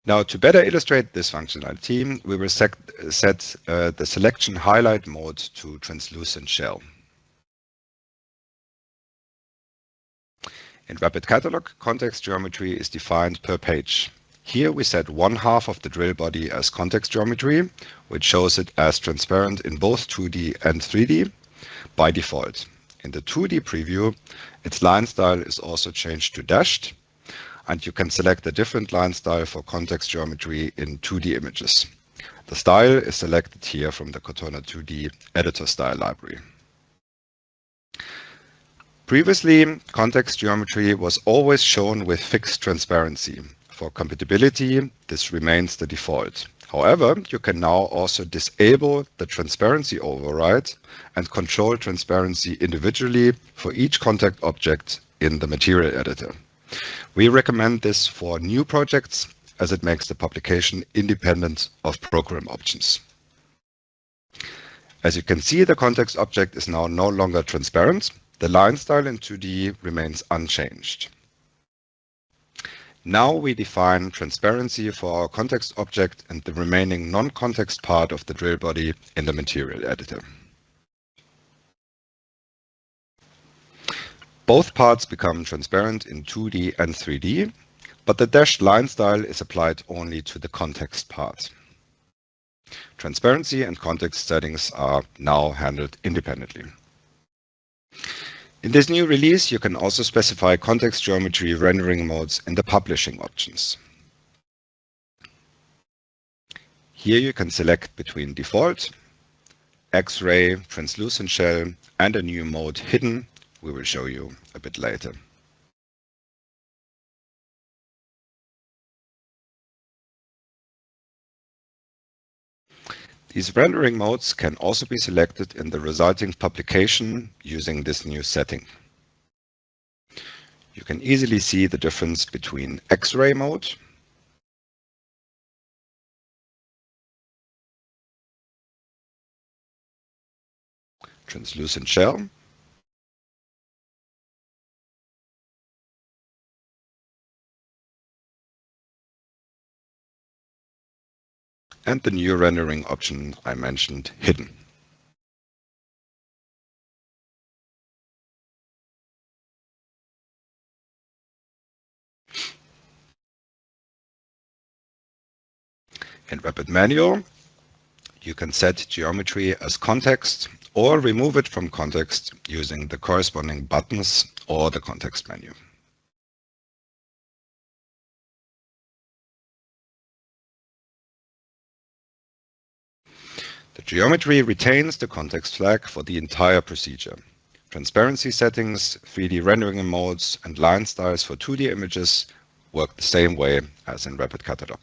Now, to better illustrate this functionality, we will set the selection highlight mode to translucent shell. In RapidCatalog, context geometry is defined per page. Here we set one half of the drill body as context geometry, which shows it as transparent in both 2D and 3D by default. In the 2D preview, its line style is also changed to dashed, and you can select a different line style for context geometry in 2D images. The style is selected here from the Cortana 2D editor style library. Previously, context geometry was always shown with fixed transparency. For compatibility, this remains the default. However, you can now also disable the transparency override and control transparency individually for each contact object in the material editor. We recommend this for new projects as it makes the publication independent of program options. As you can see, the context object is now no longer transparent. The line style in 2D remains unchanged. Now we define transparency for our context object and the remaining non-context part of the drill body in the material editor. Both parts become transparent in 2D and 3D, but the dashed line style is applied only to the context part. Transparency and context settings are now handled independently. In this new release, you can also specify context geometry rendering modes in the publishing options. Here you can select between default, X-ray, translucent shell, and a new mode hidden. We will show you a bit later. These rendering modes can also be selected in the resulting publication using this new setting. You can easily see the difference between X-ray mode, translucent shell, and the new rendering option I mentioned, hidden. In Rapid Manual, you can set geometry as context or remove it from context using the corresponding buttons or the context menu. The geometry retains the context flag for the entire procedure. Transparency settings, 3D rendering modes, and line styles for 2D images work the same way as in RapidCatalog.